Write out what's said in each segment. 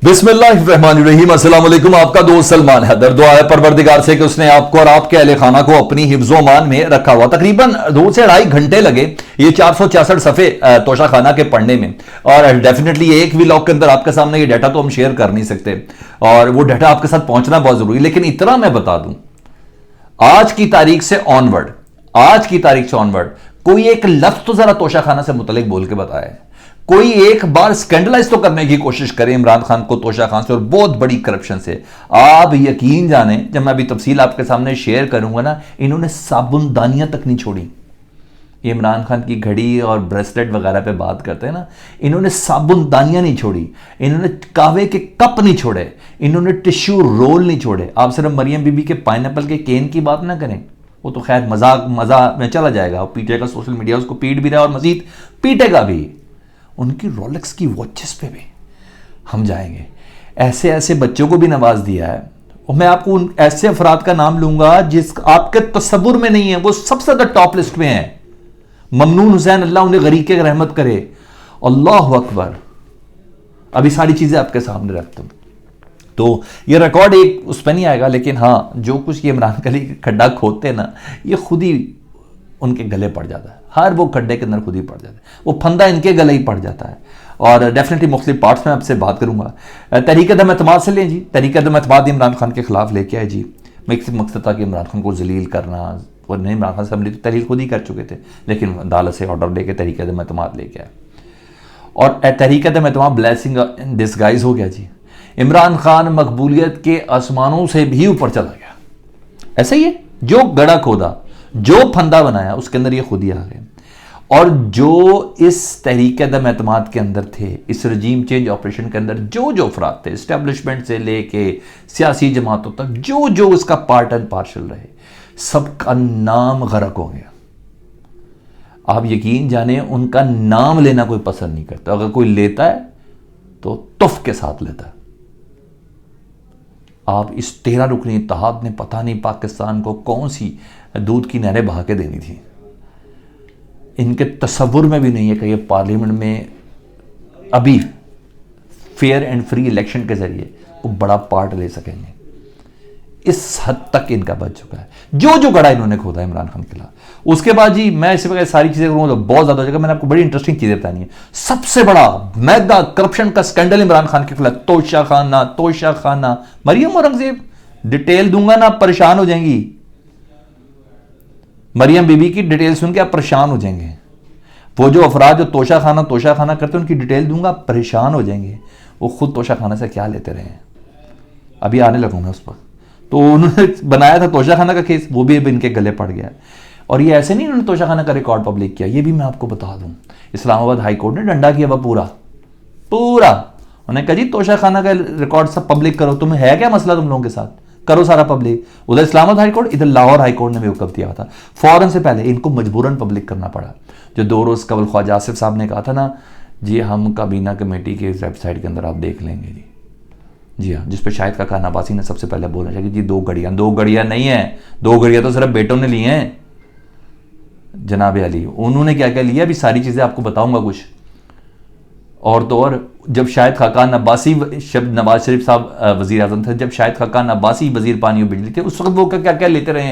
बिस्मिल्लाहिर्रहमानिर्रहीम, अस्सलाम वालेकुम। आपका दोस्त सलमान हैदर। दुआ है परवरदिगार से कि उसने आपको और आपके अहले खाना को अपनी हिफ्ज़ो मान में रखा हुआ। तकरीबन 2 से 2.5 घंटे लगे ये 466 सफ़े तोशा खाना के पढ़ने में। और डेफिनेटली एक व्लॉग के अंदर आपके सामने ये डाटा तो हम शेयर कर नहीं सकते और वो डाटा आपके साथ पहुंचना बहुत जरूरी है। लेकिन इतना मैं बता दूं, आज की तारीख से ऑनवर्ड कोई एक लफ्ज तो जरा तोशा खाना से मुतलिक बोल के बताए। कोई एक बार स्कैंडलाइज तो करने की कोशिश करे इमरान खान को तोशा खान से और बहुत बड़ी करप्शन से। आप यकीन जाने, जब मैं अभी तफसील आपके सामने शेयर करूंगा ना, इन्होंने साबुनदानियां तक नहीं छोड़ी। इमरान खान की घड़ी और ब्रेसलेट वगैरह पे बात करते हैं ना, इन्होंने साबुनदानियां नहीं छोड़ी, इन्होंने कावे के कप नहीं छोड़े, इन्होंने टिश्यू रोल नहीं छोड़े। आप सिर्फ मरियम बीबी के पाइनएप्पल के केन की बात ना करें, वो तो खैर मजाक में चला जाएगा, पीटेगा, सोशल मीडिया उसको पीट भी रहा है और मजीद पीटेगा भी। उनकी रोलेक्स की वॉचेस पे भी हम जाएंगे। ऐसे ऐसे बच्चों को भी नवाज दिया है। और मैं आपको उन ऐसे अफराद का नाम लूंगा जिस आपके तसव्वुर में नहीं है, वो सबसे ज्यादा टॉप लिस्ट में है। ममनून हुसैन, अल्लाह उन्हें गरीके रहमत करे, अल्लाह अकबर। अभी सारी चीजें आपके सामने रखता हूं, तो ये रिकॉर्ड एक उस पर नहीं आएगा, लेकिन हाँ, जो कुछ ये इमरान खान खड्डा खोदते हैं ना, ये खुद ही उनके गले पड़ जाता है। हर वो खड्डे के अंदर खुद ही पड़ जाता है, वो फंदा इनके गले ही पड़ जाता है। और डेफिनेटली मुख्तलिफ पार्ट्स में आपसे बात करूंगा। तरीक़े-ए-दम एतमाद से लें जी, तरीक़े-ए-दम एतमाद इमरान खान के खिलाफ लेके आए जी। मकसद था कि इमरान खान को जलील करना, और नहीं, इमरान खान से हमने तो तहरीर खुद ही कर चुके थे, लेकिन अदालत से ऑर्डर लेके तरीक़े-ए-दम एतमाद लेके आए और तरीक़े-ए-दम एतमाद ब्लेसिंग इन डिस्गाइज हो गया जी। इमरान खान मकबूलियत के आसमानों से भी ऊपर चला गया। ऐसा ही है, जो गड़ा खोदा, जो फंदा बनाया, उसके अंदर ये खुद ही आ गए। और जो इस तहरीक-ए-दम एतमाद के अंदर थे, इस रजीम चेंज ऑपरेशन के अंदर जो जो अफराद थे, इस्टेब्लिशमेंट से लेके सियासी जमातों तक, जो जो उसका पार्ट एंड पार्शल रहे, सबका नाम गरक हो गया। आप यकीन जाने, उनका नाम लेना कोई पसंद नहीं करता। अगर कोई लेता है तो तुफ के साथ लेता है। आप इस 13 रुकनी इत्तेहाद ने पता नहीं पाकिस्तान को कौन सी दूध की नहरें बहा के देनी थी। इनके तसव्वुर में भी नहीं है कि ये पार्लियामेंट में अभी फेयर एंड फ्री इलेक्शन के जरिए वो बड़ा पार्ट ले सकेंगे। इस हद तक इनका बच चुका है, जो जो गड़ा इन्होंने खोदा इमरान खान के खिलाफ। उसके बाद जी, मैं इस वक्त सारी चीजें करूंगा तो बहुत ज्यादा हो जाएगा। मैंने आपको बड़ी इंटरेस्टिंग चीजें बतानी है। सबसे बड़ा मेगा करप्शन का स्कैंडल इमरान खान के खिलाफ, तोशा खाना मरियम औरंगजेब। डिटेल दूंगा ना, आप परेशान हो जाएंगी। मरियम बीबी की डिटेल सुन के आप परेशान हो जाएंगे। वो जो अफराद जो तोशा खाना करते हैं, उनकी डिटेल दूंगा, आप परेशान हो जाएंगे। वो खुद तोशा खाना से क्या लेते रहे हैं, अभी आने लगूंगा उस पर। तो उन्होंने बनाया था तोशा खाना का केस, वो भी अब इनके गले पड़ गया। और ये ऐसे नहीं उन्होंने तोशा खाना का रिकॉर्ड पब्लिक किया, ये भी मैं आपको बता दूं। इस्लामाबाद हाई कोर्ट ने डंडा किया पूरा उन्होंने कहा जी तोशा खाना का रिकॉर्ड सब पब्लिक करो। तुम्हें है क्या मसला तुम लोगों के साथ, करो सारा पब्लिक। उधर इस्लामाबाद हाई कोर्ट, इधर लाहौर हाई कोर्ट ने भी हुक्म दिया था। फौरन से पहले इनको मजबूरन पब्लिक करना पड़ा। जो 2 रोज कबल ख्वाजा आसिफ साहब ने कहा था ना, जी हम काबीना कमेटी के वेबसाइट के अंदर आप देख लेंगे जी हाँ, जिस पर शाहिद काका अब्बासी ने सबसे पहले बोला कि जी 2 घड़ियां नहीं है, 2 घड़ियां तो सिर्फ बेटों ने ली हैं जनाब अली। उन्होंने क्या क्या लिया, अभी सारी चीजें आपको बताऊंगा कुछ। और तो और, जब शाहिद खाकान अब्बासी, नवाज शरीफ साहब वजीर आजम थे, जब शाहिद खाकान अब्बासी वजीर पानी और बिजली थे, उस वक्त वो क्या क्या लेते रहे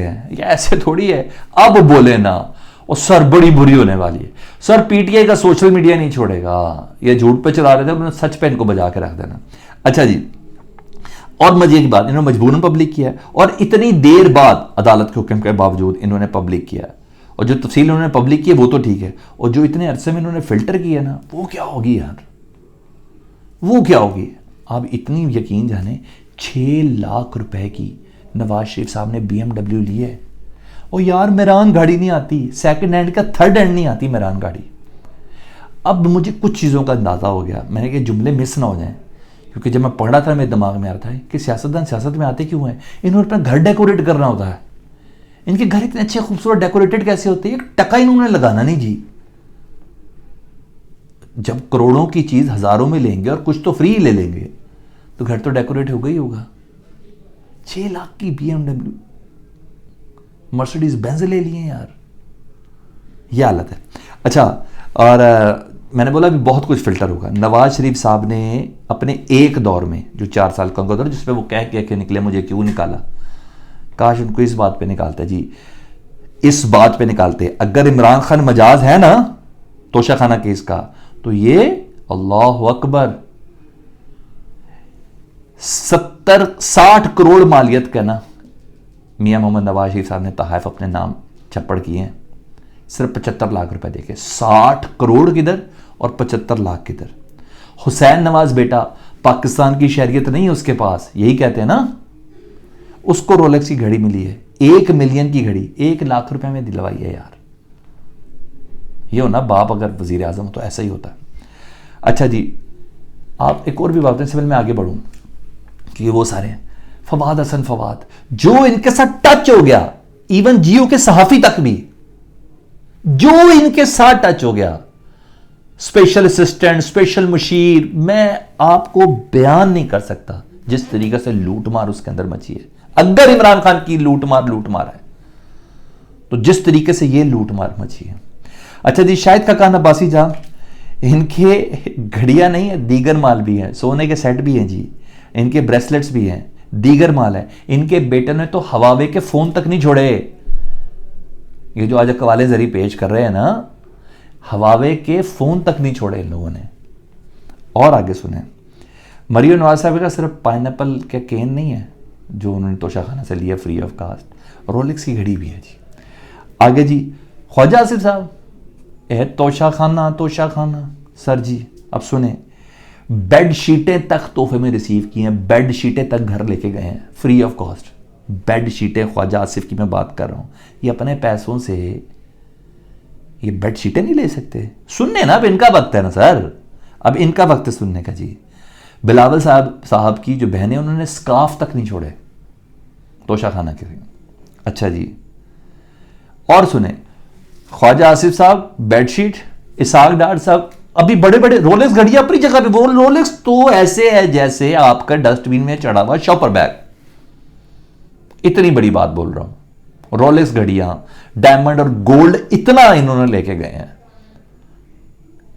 हैं, ये ऐसे थोड़ी है। अब बोले ना, और सर बड़ी बुरी होने वाली है। सर पीटीआई का सोशल मीडिया नहीं छोड़ेगा, ये झूठ पे चला रहे थे, उन्होंने सच पे इनको बजा के रख देना। अच्छा जी, और मजे की बात, इन्होंने मजबूरन पब्लिक किया और इतनी देर बाद अदालत के हुक्म के बावजूद इन्होंने पब्लिक किया। और जो तफसील उन्होंने पब्लिक की वो तो ठीक है, और जो इतने अरसे में इन्होंने फिल्टर किया ना, वो क्या होगी यार, वो क्या होगी। आप इतनी यकीन जाने, 6 लाख रुपए की नवाज शरीफ साहब ने BMW ली है। और यार मेरान गाड़ी नहीं आती, सेकंड हैंड का थर्ड हैंड नहीं आती मेरान गाड़ी। अब मुझे कुछ चीज़ों का अंदाज़ा हो गया, मैंने कहा जुमले मिस ना हो जाएं, क्योंकि जब मैं पढ़ रहा था मेरे दिमाग में आ रहा था कि सियासतदान सियासत में आते क्यों हैं, इन्होंने अपना घर डेकोरेट करना होता है। इनके घर इतने अच्छे खूबसूरत डेकोरेटेड कैसे होते हैं, एक टका इन्होंने लगाना नहीं जी। जब करोड़ों की चीज हजारों में लेंगे और कुछ तो फ्री ले लेंगे, तो घर तो डेकोरेट होगा ही होगा। 6 लाख की BMW, मर्सिडीज बेंज ले लिए यार, ये हालत है। अच्छा, और मैंने बोला अभी बहुत कुछ फिल्टर होगा। नवाज शरीफ साहब ने अपने एक दौर में जो 4 साल का दौर जिसपे वो कह के निकले मुझे क्यों निकाला, काश उनको इस बात पे निकालते जी, इस बात पे निकालते। अगर इमरान खान मजाज है ना तोशाखाना केस का, तो ये अल्लाह अकबर 60 करोड़ मालियत का ना मियां मोहम्मद नवाज शरीफ साहब ने तहाइफ अपने नाम छप्पड़ किए हैं, सिर्फ 75 लाख रुपए देके। 60 करोड़ किधर और 75 लाख किधर। हुसैन नवाज बेटा पाकिस्तान की शहरियत नहीं है उसके पास, यही कहते हैं ना, उसको रोलेक्स की घड़ी मिली है, 1 मिलियन की घड़ी 1 लाख रुपए में दिलवाई है यार। ये हो ना बाप अगर वजीर आजम हो तो ऐसा ही होता है। अच्छा जी, आप एक और भी बात है, सिविल में आगे बढ़ूं कि वो सारे फवाद हसन फवाद जो इनके साथ टच हो गया, इवन जियो के सहाफी तक भी जो इनके साथ टच हो गया, स्पेशल असिस्टेंट, स्पेशल मुशीर, मैं आपको बयान नहीं कर सकता जिस तरीके से लूटमार उसके अंदर मची है। अगर इमरान खान की लूटमार है तो जिस तरीके से ये लूटमार मची है। अच्छा जी, शाहिद खाकान अब्बासी जहां इनके घड़ियां नहीं है, दीगर माल भी है, सोने के सेट भी हैं जी, इनके ब्रेसलेट्स भी हैं, दीगर माल है। इनके बेटे ने तो हवावे के फोन तक नहीं छोड़े। ये जो आज कवाले जरी पेश कर रहे हैं ना, हवावे के फोन तक नहीं छोड़े इन लोगों ने। और आगे सुने, मरियम नवाज साहब का सिर्फ पाइनएप्पल के केन नहीं है जो उन्होंने तोशाखाना से लिया फ्री ऑफ कास्ट, रोलेक्स की घड़ी भी है जी। आगे जी, ख्वाजा आसिफ साहब तोशाखाना सर जी, अब सुने, बेड शीटें तक तोहफे में रिसीव की हैं, बेड शीटें तक घर लेके गए हैं फ्री ऑफ कॉस्ट। बेड शीटें ख्वाजा आसिफ की मैं बात कर रहा हूं, ये अपने पैसों से ये बेड शीटें नहीं ले सकते। सुनने ना, अब इनका वक्त है ना सर, अब इनका वक्त है सुनने का जी। बिलावल साहब की जो बहनें, उन्होंने स्कार्फ तक नहीं छोड़े तोशाखाना के लिए। अच्छा जी, और सुने, ख्वाजा आसिफ साहब बेडशीट, इसाक डार साहब अभी बड़े बड़े रोलेक्स घड़ियां अपनी जगह पे। वो रोलेक्स तो ऐसे है जैसे आपका डस्टबिन में चढ़ा हुआ शॉपर बैग, इतनी बड़ी बात बोल रहा हूं। रोलेक्स घड़ियां, डायमंड और गोल्ड इतना इन्होंने लेके गए हैं,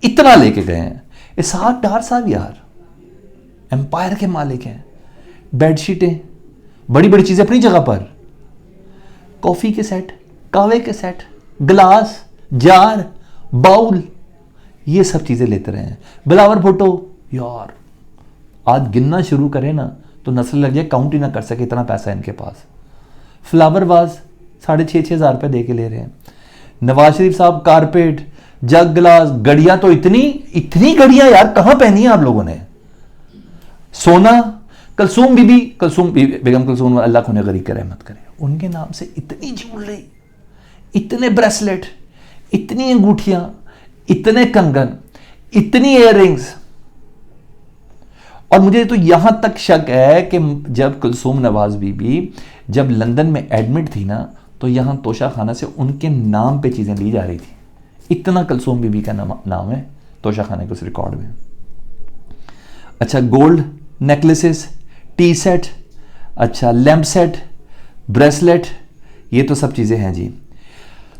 इतना लेके गए हैं। इसाक डार साहब यार एम्पायर के मालिक हैं। बेडशीटें, बड़ी बड़ी चीजें अपनी जगह पर, कॉफी के सेट, कावे के सेट, गिलास, जार, बाउल, ये सब चीजें लेते रहे हैं। बिलावर भुट्टो यार आज गिनना शुरू करें ना तो नस्ल लग जाए, काउंट ही ना कर सके, इतना पैसा है इनके पास। फ्लावर वाज 6,500 हज़ार रुपए दे के ले रहे हैं। नवाज शरीफ साहब कारपेट, जग, गिलास, घड़ियां तो इतनी घड़ियां यार कहां पहनी है आप लोगों ने। सोना, बेगम कुलसूम अल्लाह को गरीब के रहमत करे, उनके नाम से इतनी ज्वेलरी, इतने ब्रेसलेट, इतनी अंगूठियां, इतने कंगन, इतनी इयररिंग्स। और मुझे तो यहां तक शक है कि जब कुलसूम नवाज बीबी जब लंदन में एडमिट थी ना, तो यहां तोशाखाना से उनके नाम पे चीजें ली जा रही थी। इतना कुलसूम बीबी का नाम है तोशाखाने के उस रिकॉर्ड में। अच्छा, गोल्ड नेकलेसेस, टी सेट, अच्छा लैम्प सेट, ब्रेसलेट, ये तो सब चीजें हैं जी।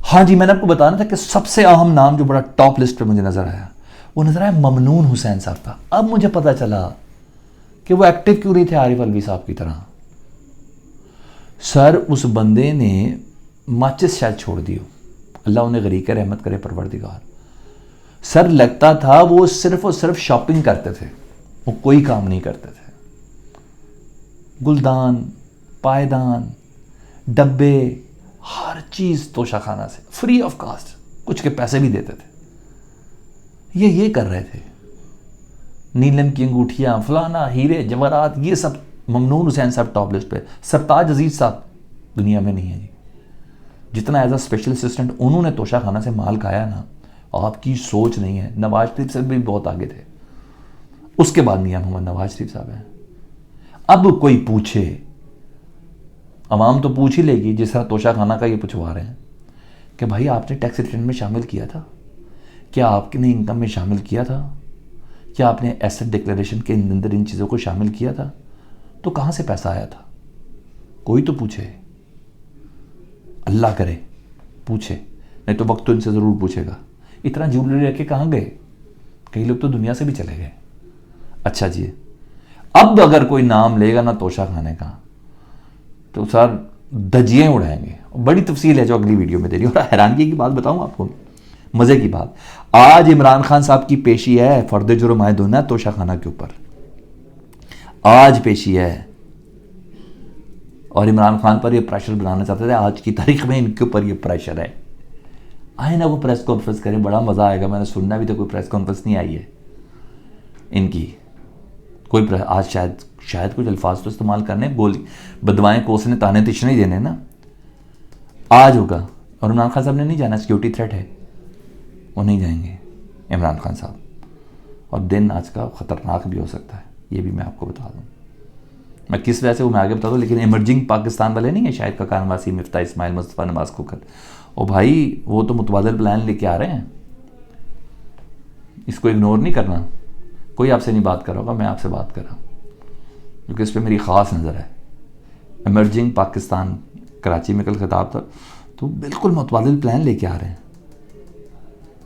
हाँ जी, मैंने आपको बताना था कि सबसे अहम नाम जो बड़ा टॉप लिस्ट पे मुझे नजर आया, वो नजर आया ममनून हुसैन साहब का। अब मुझे पता चला कि वो एक्टिव क्यों नहीं थे आरिफ अलवी साहब की तरह। सर उस बंदे ने माचिस शायद छोड़ दी हो, अल्लाह उन्हें गरीब के रहमत करे परवरदिगार। सर लगता था वो सिर्फ और सिर्फ शॉपिंग करते थे, वो कोई काम नहीं करते थे। गुलदान, पायदान, डब्बे, हर चीज तोशाखाना से फ्री ऑफ कास्ट, कुछ के पैसे भी देते थे। ये कर रहे थे। नीलम की अंगूठियां, फलाना, हीरे जवाहरात, ये सब ममनून हुसैन साहब टॉप लिस्ट पे। सरताज अजीज साहब दुनिया में नहीं है जी। जितना एज अ स्पेशल असिस्टेंट उन्होंने तोशाखाना से माल खाया ना, आपकी सोच नहीं है। नवाज शरीफ साहब भी बहुत आगे थे, उसके बाद मियां मोहम्मद नवाज शरीफ साहब हैं। अब कोई पूछे, अवाम तो पूछ ही लेगी, जिस तरह तोशाखाना का ये पूछवा रहे हैं कि भाई आपने टैक्स रिटर्न में शामिल किया था क्या, आपने इनकम में शामिल किया था क्या, आपने एसेट डिक्लेरेशन के अंदर इन चीज़ों को शामिल किया था, तो कहाँ से पैसा आया था। कोई तो पूछे, अल्लाह करे पूछे, नहीं तो वक्त तो इनसे ज़रूर पूछेगा। इतना ज्वेलरी रख के कहाँ गए, कई लोग तो दुनिया से भी चले गए। अच्छा जी, अब अगर कोई नाम लेगा ना तोशा खाने का तो सर धज्जियां उड़ाएंगे। बड़ी तफसील है जो अगली वीडियो में दे रही है। और हैरानगी की बात बताऊं आपको, मजे की बात, आज इमरान खान साहब की पेशी है फर्द जुर्म आयद होना तोशा खाना के ऊपर, आज पेशी है। और इमरान खान पर ये प्रेशर बनाना चाहते थे, आज की तारीख में इनके ऊपर ये प्रेशर है। आए ना वो प्रेस कॉन्फ्रेंस करें, बड़ा मजा आएगा। मैंने सुनना भी तो कोई प्रेस कॉन्फ्रेंस नहीं आई है इनकी, कोई आज शायद कुछ अल्फाज तो इस्तेमाल करने, गोली बदवाएं कोसने ताने तिशने देने ना, आज होगा। और इमरान खान साहब ने नहीं जाना, सिक्योरिटी थ्रेट है, वो नहीं जाएंगे इमरान खान साहब। और दिन आज का ख़तरनाक भी हो सकता है, ये भी मैं आपको बता दूं। मैं किस वजह से वो मैं आगे बता दूं, लेकिन इमर्जिंग पाकिस्तान वाले नहीं है, शायद का कानवासी, मिफ्ता इस्माइल, मुस्तफ़ा नवाज खोकर, ओ भाई वो तो मुतबादिल प्लान लेके आ रहे हैं, इसको इग्नोर नहीं करना। कोई आपसे नहीं बात कर रहा होगा, मैं आपसे बात कर रहा हूँ क्योंकि इस पर मेरी ख़ास नज़र है। इमर्जिंग पाकिस्तान, कराची में कल खिताब था, तो बिल्कुल मुतबादिल प्लान लेके आ रहे हैं।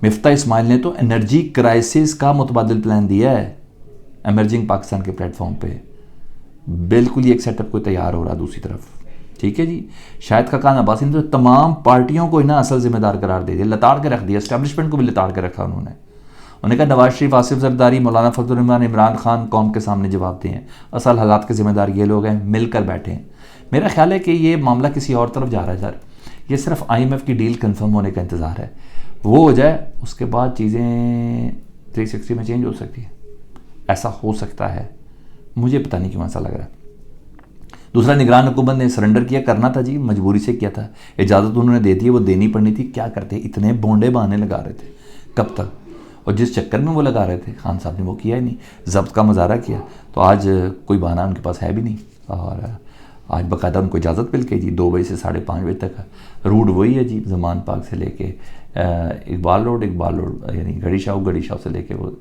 मिफ्ता इस्माइल ने तो एनर्जी क्राइसिस का मुतबादिल प्लान दिया है इमर्जिंग पाकिस्तान के प्लेटफॉर्म पे। बिल्कुल ही एक सेटअप को तैयार हो रहा दूसरी तरफ, ठीक है जी। शायद का खान अब्बासी ने तो तमाम पार्टियों को ना असल जिम्मेदार करार दे दिया, लताड़ के रख दिया, एस्टैब्लिशमेंट को भी लताड़ के रखा उन्होंने कहा नवाज शरीफ, आसिफ जरदारी, मौलाना फजल रहमान, इमरान खान कौम के सामने जवाब दें, असल हालात के जिम्मेदार ये लोग हैं, मिलकर बैठे हैं। मेरा ख्याल है कि ये मामला किसी और तरफ जा रहा है सर। ये सिर्फ IMF की डील कंफर्म होने का इंतज़ार है, वो हो जाए उसके बाद चीज़ें 360 में चेंज हो सकती है, ऐसा हो सकता है, मुझे पता नहीं क्यों ऐसा लग रहा है। दूसरा, निगरान हुकूमत ने सरेंडर किया, करना था जी, मजबूरी से किया था, इजाज़त उन्होंने दे दी, वो देनी पड़नी थी। क्या करते, इतने बोंडे बहाने लगा रहे थे कब तक, और जिस चक्कर में वो लगा रहे थे खान साहब ने वो किया ही नहीं, जब्त का मुजाहरा किया। तो आज कोई बहाना उनके पास है भी नहीं, और आज बाकायदा उनको इजाज़त मिल गई जी 2 बजे से 5:30 बजे तक। रूट वही है जी, जमान पार्क से लेके इकबाल रोड यानी गड़ी शाह से लेके वो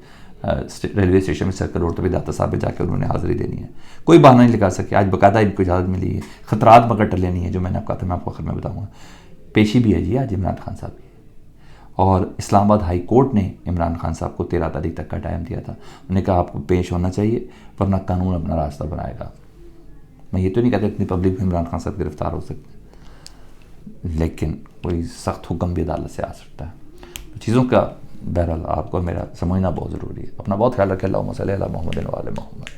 रेलवे स्टेशन में सर्कल रोड तक दाता साहब में जाकर उन्होंने हाज़िरी देनी है। कोई बहाना नहीं लगा सके, आज बाकायदा इनको इजाज़त मिली है। खतरात मगर टले नहीं है, जो मैंने आपको कहा था, मैं आपको आखिर में बताऊँगा। पेशी भी है जी आज इमरान खान साहब की, और इस्लामाबाद हाई कोर्ट ने इमरान खान साहब को 13 तारीख तक का टाइम दिया था। उन्होंने कहा आपको पेश होना चाहिए, वरना कानून अपना रास्ता बनाएगा। मैं ये तो नहीं कहता इतनी पब्लिक में इमरान खान साहब गिरफ्तार हो सकते हैं, लेकिन कोई सख्त हुक्म भी अदालत से आ सकता है। तो चीज़ों का बहरहाल आपको मेरा समझना बहुत ज़रूरी है। अपना बहुत ख्याल रखें। अल्लाहुम्मा सल्ली अला मुहम्मद व आले मुहम्मद।